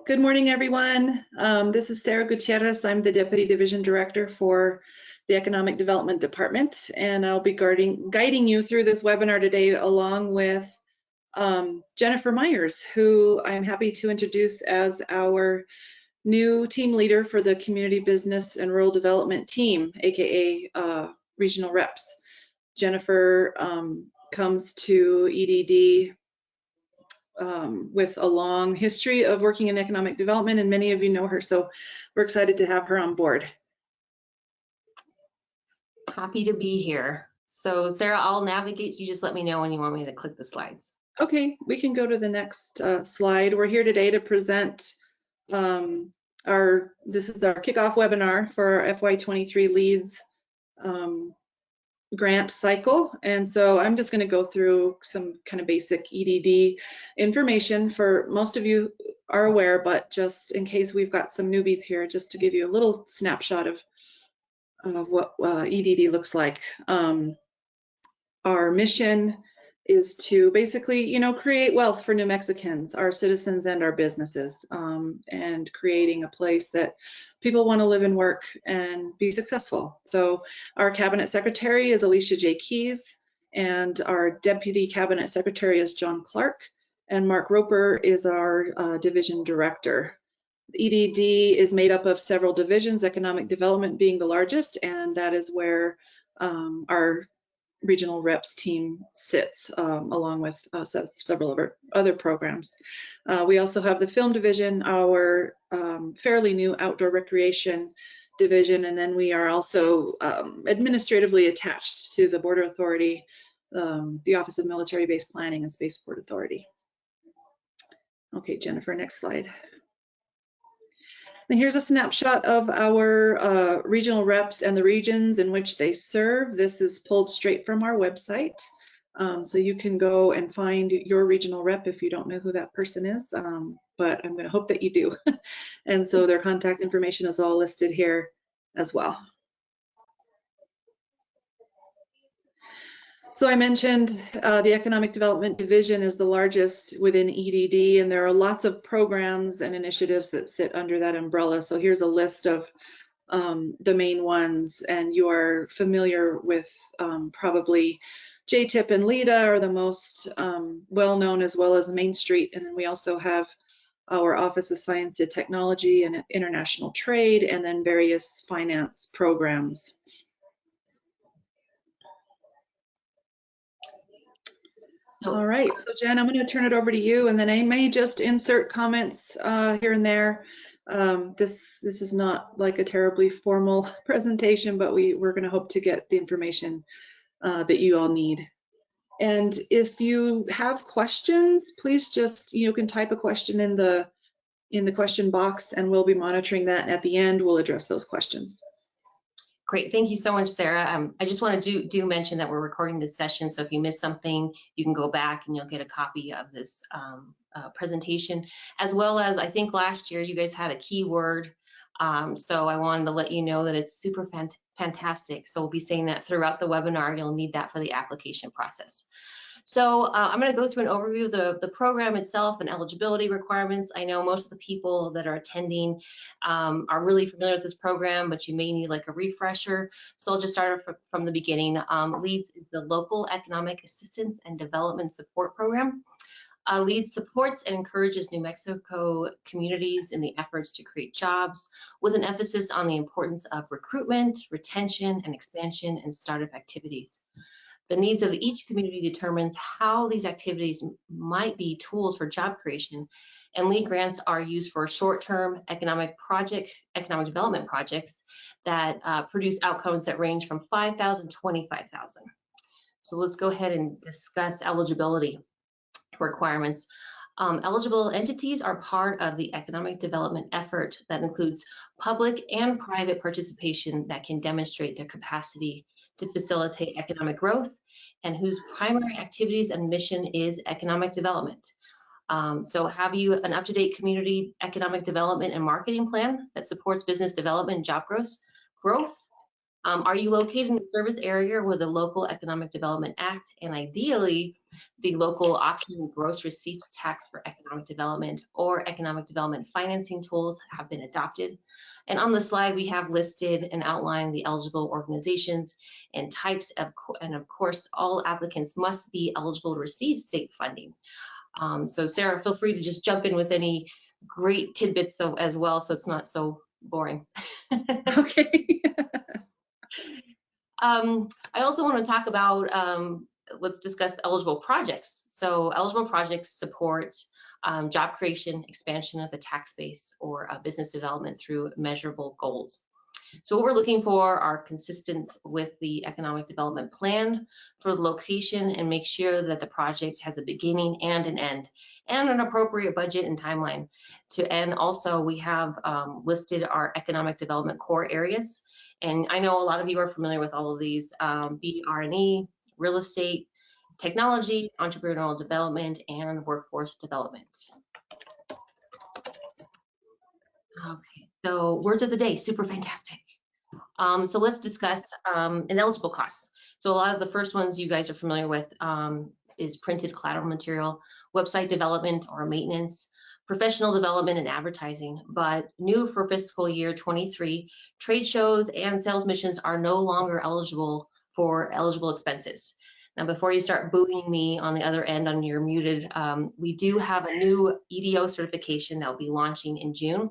Good morning, everyone. This is Sarah Gutierrez. I'm the Deputy Division Director for the Economic Development Department, and I'll be guiding you through this webinar today along with Jennifer Myers, who I'm happy to introduce as our new team leader for the Community Business and Rural Development team, aka Regional Reps. Jennifer comes to EDD with a long history of working in economic development, and many of you know her, so we're excited to have her on board. Happy to be here. So Sarah, I'll navigate. You just let me know when you want me to click the slides. Okay, we can go to the next slide. We're here today to present this is our kickoff webinar for our FY23 LEADS grant cycle, and so I'm just going to go through some kind of basic EDD information. For most of you are aware, but just in case we've got some newbies here, just to give you a little snapshot of what EDD looks like. Our mission is to basically, create wealth for New Mexicans, our citizens and our businesses, and creating a place that people want to live and work and be successful. So our Cabinet Secretary is Alicia J. Keys, and our Deputy Cabinet Secretary is John Clark, and Mark Roper is our Division Director. EDD is made up of several divisions, economic development being the largest, and that is where our regional reps team sits, along with several of our other programs. We also have the film division, our fairly new outdoor recreation division, and then we are also administratively attached to the Border Authority, the Office of Military Base Planning and Spaceport Authority. Okay, Jennifer, next slide. And here's a snapshot of our regional reps and the regions in which they serve. This is pulled straight from our website. So you can go and find your regional rep if you don't know who that person is, but I'm going to hope that you do. And so their contact information is all listed here as well. So I mentioned the Economic Development Division is the largest within EDD, and there are lots of programs and initiatives that sit under that umbrella. So here's a list of the main ones, and you are familiar with probably JTIP and LEDA are the most well-known, as well as Main Street. And then we also have our Office of Science and Technology and International Trade, and then various finance programs. All right, so Jen, I'm going to turn it over to you, and then I may just insert comments here and there. This is not like a terribly formal presentation, but we're going to hope to get the information that you all need. And if you have questions, please just, you can type a question in the question box, and we'll be monitoring that. At the end, we'll address those questions. Great, thank you so much, Sarah. I just want to do mention that we're recording this session, so if you missed something, you can go back and you'll get a copy of this presentation, as well as I think last year you guys had a keyword, so I wanted to let you know that it's super fantastic. So we'll be saying that throughout the webinar. You'll need that for the application process. So I'm going to go through an overview of the program itself and eligibility requirements. I know most of the people that are attending are really familiar with this program, but you may need like a refresher. So I'll just start from the beginning. LEADS is the Local Economic Assistance and Development Support Program. LEADS supports and encourages New Mexico communities in the efforts to create jobs, with an emphasis on the importance of recruitment, retention, and expansion and startup activities. The needs of each community determines how these activities might be tools for job creation, and LEAD grants are used for short-term economic development projects that produce outcomes that range from $5,000 to $25,000. So let's go ahead and discuss eligibility requirements. Eligible entities are part of the economic development effort that includes public and private participation that can demonstrate their capacity to facilitate economic growth and whose primary activities and mission is economic development. So have you an up-to-date community economic development and marketing plan that supports business development and job growth? Are you located in the service area where the Local Economic Development Act and ideally the local option gross receipts tax for economic development or economic development financing tools have been adopted? And on the slide, we have listed and outlined the eligible organizations and types and of course, all applicants must be eligible to receive state funding. So Sarah, feel free to just jump in with any great tidbits as well, so it's not so boring. Okay. I also want to talk about, let's discuss eligible projects. So eligible projects support job creation, expansion of the tax base, or business development through measurable goals. So what we're looking for are consistent with the economic development plan for the location and make sure that the project has a beginning and an end and an appropriate budget and timeline. And also we have listed our economic development core areas. And I know a lot of you are familiar with all of these, BR&E, real estate, technology, entrepreneurial development, and workforce development. Okay, so words of the day, super fantastic. So let's discuss ineligible costs. So a lot of the first ones you guys are familiar with is printed collateral material, website development or maintenance, professional development and advertising. But new for fiscal year 23, trade shows and sales missions are no longer eligible for eligible expenses. Now, before you start booing me on the other end on your muted, we do have a new Edo certification that will be launching in June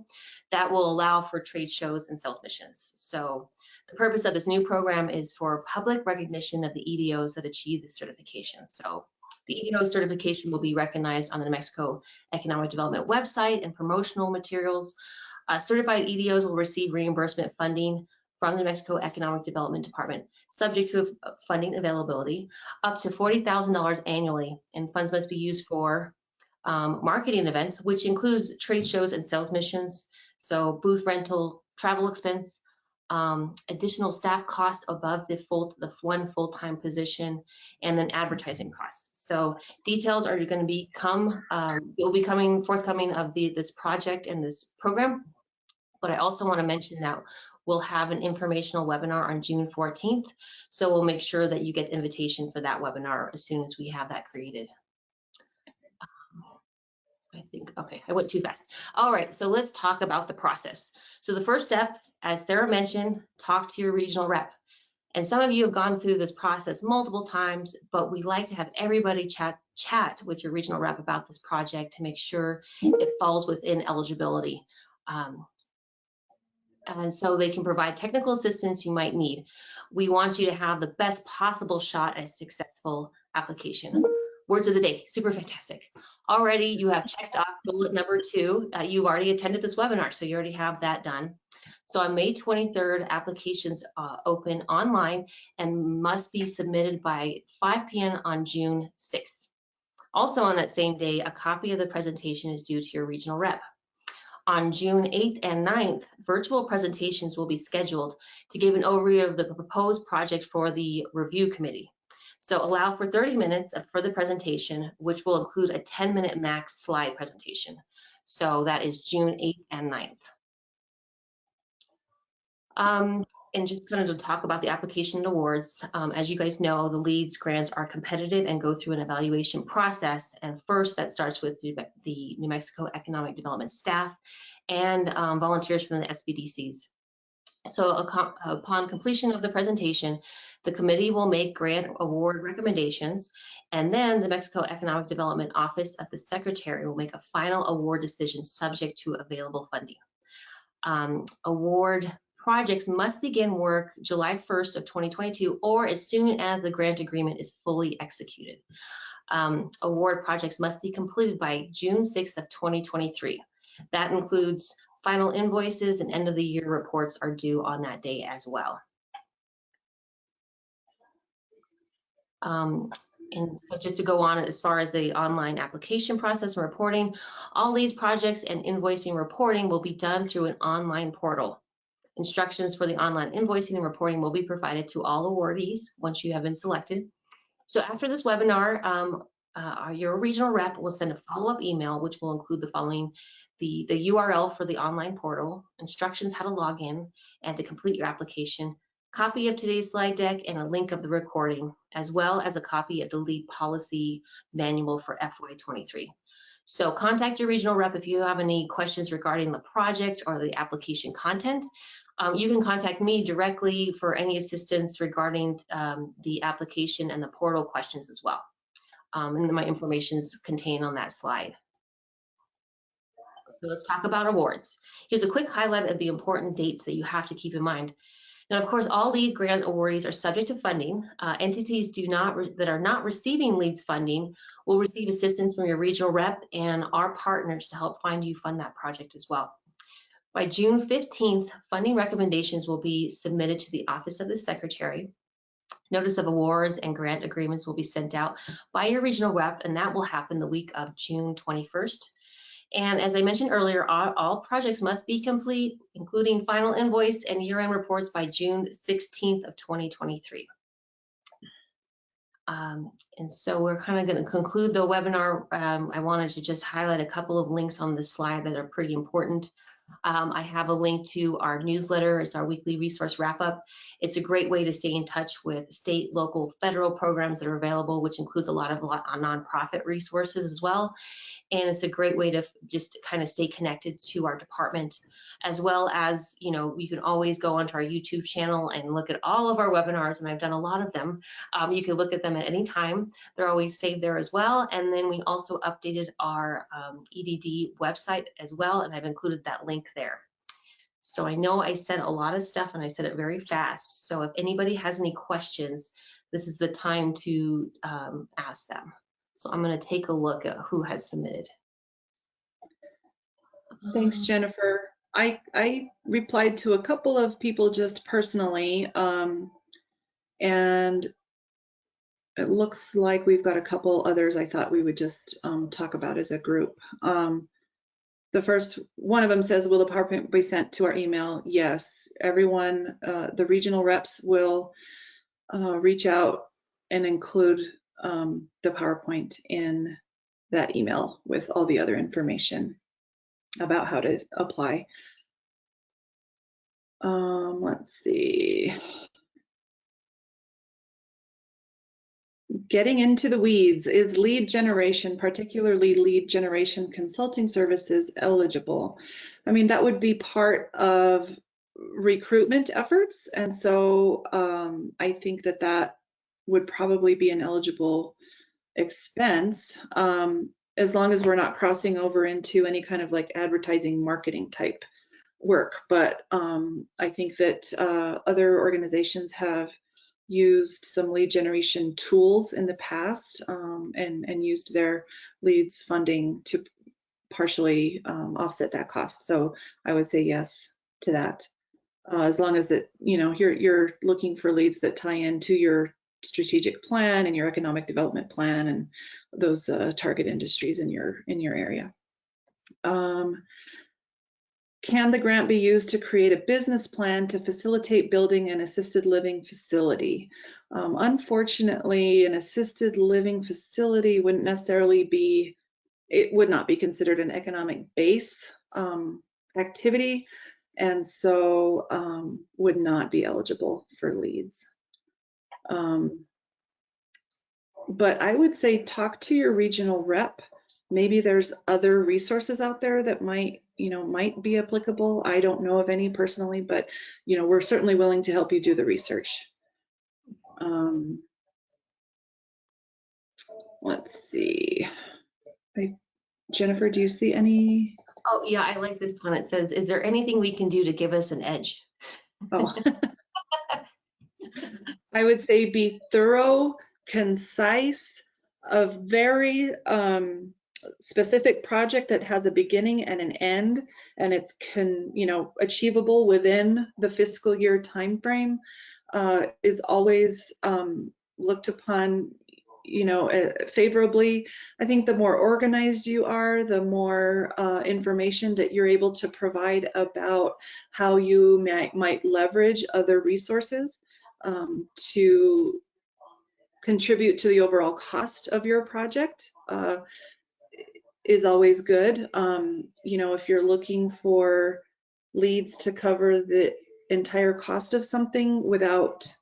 that will allow for trade shows and sales missions. So the purpose of this new program is for public recognition of the EDOs that achieve this certification. So the Edo certification will be recognized on the New Mexico Economic Development website and promotional materials. Certified EDOs will receive reimbursement funding from the New Mexico Economic Development Department, subject to funding availability, up to $40,000 annually, and funds must be used for marketing events, which includes trade shows and sales missions, so booth rental, travel expense, additional staff costs above the one full-time position, and then advertising costs. So details are going to become, will be forthcoming of this project and this program. But I also want to mention that we'll have an informational webinar on June 14th. So we'll make sure that you get invitation for that webinar as soon as we have that created. I think, okay, I went too fast. All right, so let's talk about the process. So the first step, as Sarah mentioned, talk to your regional rep. And some of you have gone through this process multiple times, but we like to have everybody chat with your regional rep about this project to make sure it falls within eligibility. And so they can provide technical assistance you might need. We want you to have the best possible shot at a successful application. Words of the day, super fantastic. Already you have checked off bullet number 2. You've already attended this webinar, so you already have that done. So on May 23rd, applications open online and must be submitted by 5 p.m. on June 6th. Also on that same day, a copy of the presentation is due to your regional rep. On June 8th and 9th, virtual presentations will be scheduled to give an overview of the proposed project for the review committee. So allow for 30 minutes for the presentation, which will include a 10-minute max slide presentation. So that is June 8th and 9th. And just kind of to talk about the application and awards, as you guys know, the LEADS grants are competitive and go through an evaluation process. And first, that starts with the New Mexico Economic Development staff and volunteers from the SBDCs. So upon completion of the presentation, the committee will make grant award recommendations, and then the Mexico Economic Development Office of the Secretary will make a final award decision subject to available funding. Award projects must begin work July 1st of 2022 or as soon as the grant agreement is fully executed. Award projects must be completed by June 6th of 2023. That includes final invoices and end of the year reports are due on that day as well. And so just to go on as far as the online application process and reporting, all LEADS projects and invoicing reporting will be done through an online portal. Instructions for the online invoicing and reporting will be provided to all awardees once you have been selected. So after this webinar, your regional rep will send a follow-up email, which will include the following: the URL for the online portal, instructions how to log in and to complete your application, copy of today's slide deck, and a link of the recording, as well as a copy of the LEAD policy manual for FY23. So contact your regional rep if you have any questions regarding the project or the application content. You can contact me directly for any assistance regarding the application and the portal questions as well. And my information is contained on that slide. So let's talk about awards. Here's a quick highlight of the important dates that you have to keep in mind. Now, of course, all LEAD grant awardees are subject to funding. Entities that are not receiving LEADS funding will receive assistance from your regional rep and our partners to help fund that project as well. By June 15th, funding recommendations will be submitted to the Office of the Secretary. Notice of awards and grant agreements will be sent out by your regional rep, and that will happen the week of June 21st. And as I mentioned earlier, all projects must be complete, including final invoice and year-end reports by June 16th of 2023. And so we're kind of going to conclude the webinar. I wanted to just highlight a couple of links on this slide that are pretty important. I have a link to our newsletter. It's our weekly resource wrap-up. It's a great way to stay in touch with state, local, federal programs that are available, which includes a lot of nonprofit resources as well. And it's a great way to just kind of stay connected to our department, as well as, you know, you can always go onto our YouTube channel and look at all of our webinars, and I've done a lot of them. You can look at them at any time. They're always saved there as well. And then we also updated our EDD website as well, and I've included that link there. So I know I said a lot of stuff and I said it very fast. So if anybody has any questions, this is the time to ask them. So I'm going to take a look at who has submitted. Thanks, Jennifer. I replied to a couple of people just personally, and it looks like we've got a couple others I thought we would just talk about as a group. The first one of them says, will the PowerPoint be sent to our email? Yes, everyone, the regional reps will reach out and include the PowerPoint in that email with all the other information about how to apply. Let's see. Getting into the weeds, is lead generation, particularly lead generation consulting services, eligible? I mean, that would be part of recruitment efforts. And so I think that that would probably be an eligible expense, as long as we're not crossing over into any kind of like advertising marketing type work. But I think that other organizations have used some lead generation tools in the past and used their LEADS funding to partially offset that cost. So I would say yes to that, as long as that, you know, you're looking for leads that tie into your strategic plan and your economic development plan and those target industries in your area. Can the grant be used to create a business plan to facilitate building an assisted living facility? Unfortunately, an assisted living facility wouldn't necessarily be, it would not be considered an economic base activity, and so would not be eligible for LEADS. But I would say talk to your regional rep. Maybe there's other resources out there that might be applicable. I don't know of any personally, but we're certainly willing to help you do the research. Let's see. Jennifer, do you see any? Oh yeah, I like this one. It says, is there anything we can do to give us an edge? Oh. I would say be thorough, concise, a very specific project that has a beginning and an end, and it's achievable within the fiscal year time frame, is always looked upon favorably. I think the more organized you are, the more information that you're able to provide about how you might leverage other resources to contribute to the overall cost of your project is always good. If you're looking for leads to cover the entire cost of something without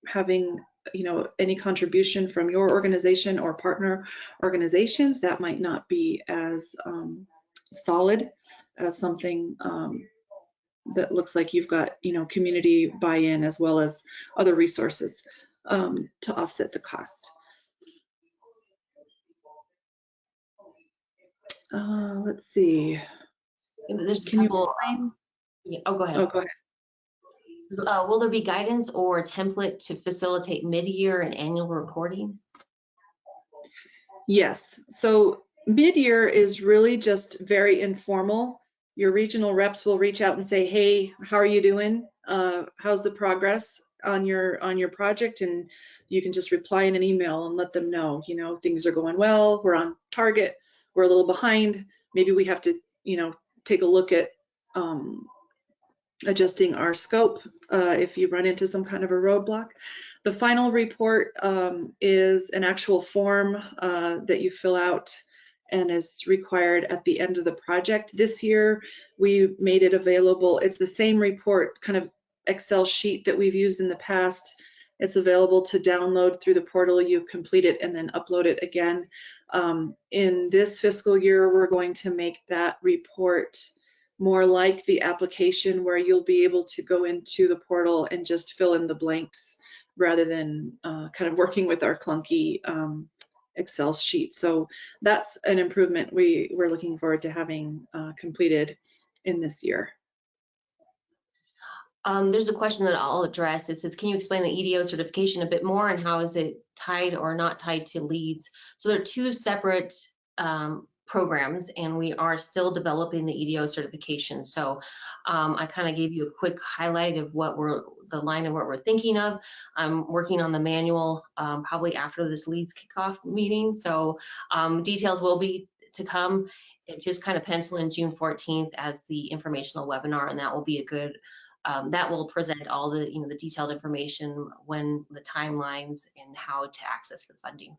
having, you know, any contribution from your organization or partner organizations, that might not be as solid as something that looks like you've got, you know, community buy-in as well as other resources to offset the cost. Let's see. There's a Can you couple. explain? Yeah, oh, go ahead. Oh, go ahead. Will there be guidance or a template to facilitate mid-year and annual reporting? Yes. So mid-year is really just very informal. Your regional reps will reach out and say, "Hey, how are you doing? How's the progress on your project?" And you can just reply in an email and let them know, you know, things are going well, we're on target, we're a little behind. Maybe we have to, you know, take a look at adjusting our scope if you run into some kind of a roadblock. The final report is an actual form that you fill out and is required at the end of the project. This year, we made it available. It's the same report, kind of Excel sheet that we've used in the past. It's available to download through the portal. You complete it and then upload it again. In this fiscal year, we're going to make that report more like the application, where you'll be able to go into the portal and just fill in the blanks rather than kind of working with our clunky Excel sheet. So that's an improvement we're looking forward to having completed in this year. There's a question that I'll address. It says, can you explain the EDO certification a bit more and how is it tied or not tied to LEADS? So they're two separate programs, and we are still developing the EDO certification. So I kind of gave you a quick highlight of the line of what we're thinking of. I'm working on the manual probably after this LEADS kickoff meeting. So details will be to come. Just kind of pencil in June 14th as the informational webinar, and that will be a good that will present all the, you know, the detailed information, when the timelines and how to access the funding.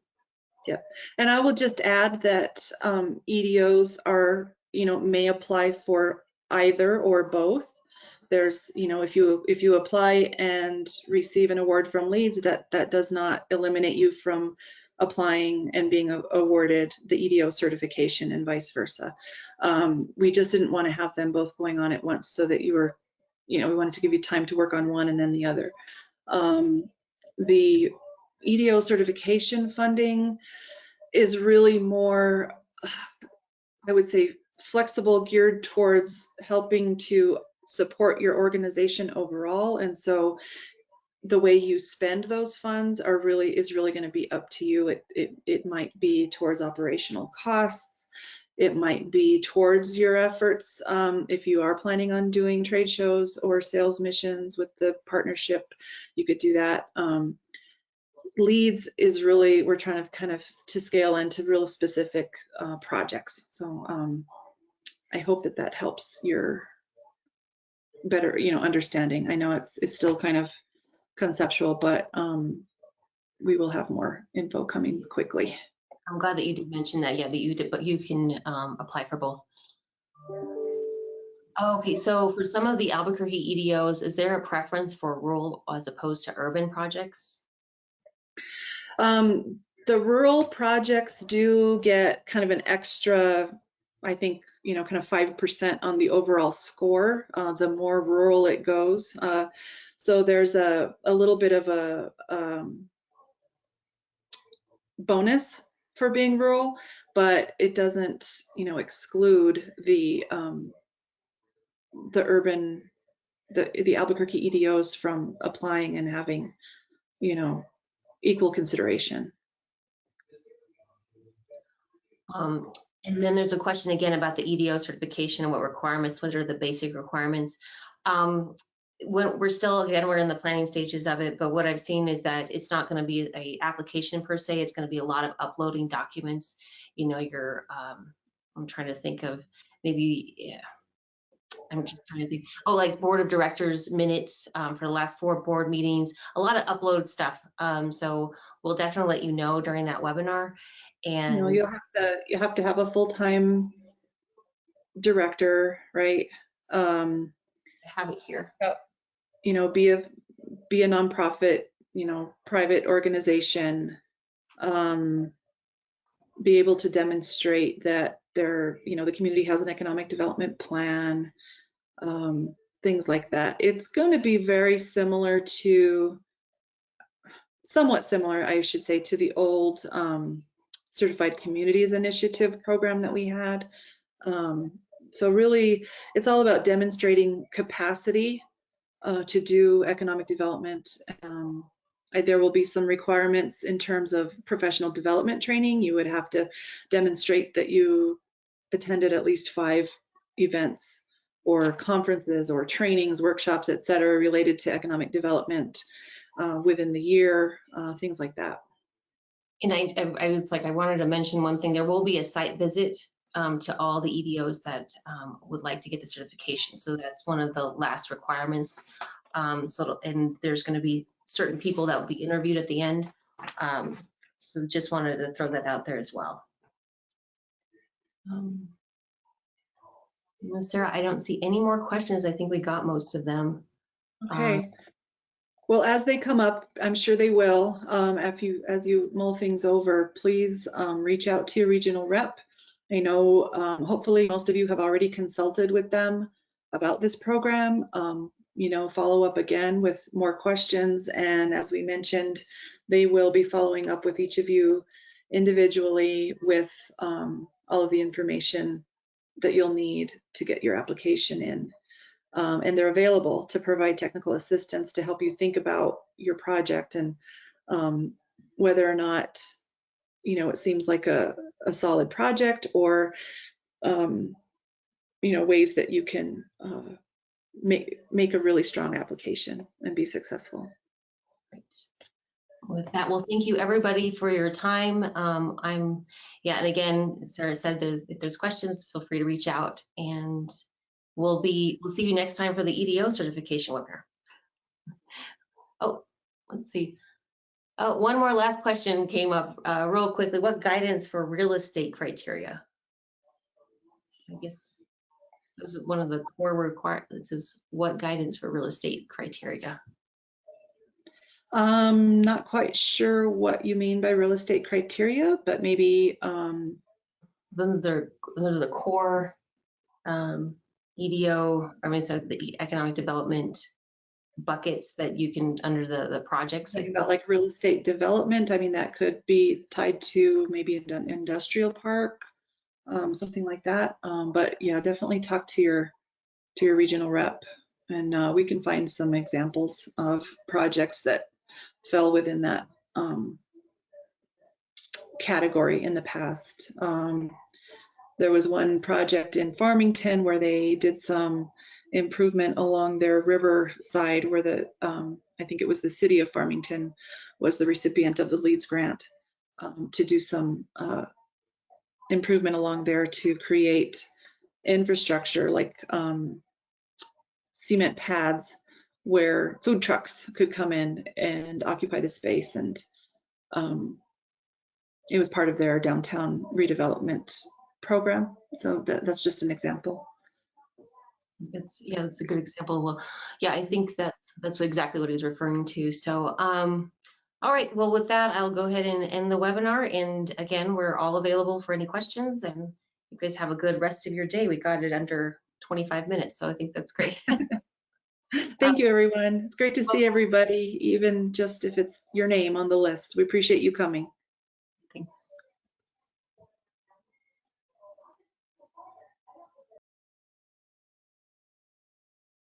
Yep. And I will just add that EDOs are, you know, may apply for either or both. There's, you know, if you apply and receive an award from LEADS, that does not eliminate you from applying and being awarded the EDO certification, and vice versa. We just didn't want to have them both going on at once, so that you were, you know, we wanted to give you time to work on one and then the other. The EDO certification funding is really more, I would say, flexible, geared towards helping to support your organization overall. And so the way you spend those funds is really going to be up to you. It might be towards operational costs. It might be towards your efforts if you are planning on doing trade shows or sales missions with the partnership, you could do that. LEADS is really, we're trying to kind of to scale into real specific projects. So I hope that helps your better, you know, understanding. I know it's still kind of conceptual, but we will have more info coming quickly. I'm glad that you did mention that. Yeah, that you did, but you can apply for both. Okay, so for some of the Albuquerque EDOs, is there a preference for rural as opposed to urban projects? The rural projects do get kind of an extra, I think, you know, kind of 5% on the overall score, the more rural it goes. So there's a little bit of a bonus for being rural, but it doesn't, you know, exclude the urban, the Albuquerque EDOs from applying and having, you know, equal consideration. And then there's a question again about the EDO certification and what requirements, what are the basic requirements? We're still, again, we're in the planning stages of it, but what I've seen is that it's not going to be an application per se. It's going to be a lot of uploading documents. You know, I'm trying to think of maybe, yeah, I'm just trying to think. Oh, like board of directors minutes for the last 4 board meetings, a lot of upload stuff. So we'll definitely let you know during that webinar. And you know, you have to have a full-time director, right? I have it here. you know, be a nonprofit, you know, private organization, be able to demonstrate that you know, the community has an economic development plan, things like that. It's going to be very similar to, somewhat similar, I should say, to the old Certified Communities Initiative program that we had. So really, it's all about demonstrating capacity to do economic development. There will be some requirements in terms of professional development training. You would have to demonstrate that you attended at least 5 events or conferences or trainings, workshops, et cetera, related to economic development within the year, things like that. And I was like, I wanted to mention one thing. There will be a site visit to all the EDOs that would like to get the certification. So that's one of the last requirements. And there's going to be certain people that will be interviewed at the end. So just wanted to throw that out there as well. Sarah, I don't see any more questions. I think we got most of them. Okay. Well, as they come up, I'm sure they will. As you mull things over, please reach out to your regional rep. I know hopefully most of you have already consulted with them about this program. You know, follow up again with more questions. And as we mentioned, they will be following up with each of you individually with all of the information that you'll need to get your application in. And they're available to provide technical assistance to help you think about your project and whether or not, you know, it seems like a solid project, or you know, ways that you can make a really strong application and be successful. Great. With that, well, thank you everybody for your time. And again, as Sarah said, if there's questions, feel free to reach out, and we'll see you next time for the EDO certification webinar. Oh, let's see. Oh, one more last question came up real quickly. What guidance for real estate criteria? I guess this is one of the core requirements, is what guidance for real estate criteria? Not quite sure what you mean by real estate criteria, but maybe Those are the core EDO, so the economic development buckets that you can, under the projects. Talking about like real estate development, I mean, that could be tied to maybe an industrial park, something like that. But yeah, definitely talk to your regional rep, and we can find some examples of projects that fell within that category in the past. There was one project in Farmington where they did some improvement along their river side, where I think it was the city of Farmington was the recipient of the LEADS grant to do some improvement along there to create infrastructure like cement pads where food trucks could come in and occupy the space, and it was part of their downtown redevelopment program. So that's just an example. That's a good example. Well, yeah, I think that's exactly what he's referring to. So, all right. Well, with that, I'll go ahead and end the webinar. And again, we're all available for any questions. And you guys have a good rest of your day. We got it under 25 minutes, so I think that's great. Thank you, everyone. It's great to see everybody, even just if it's your name on the list. We appreciate you coming.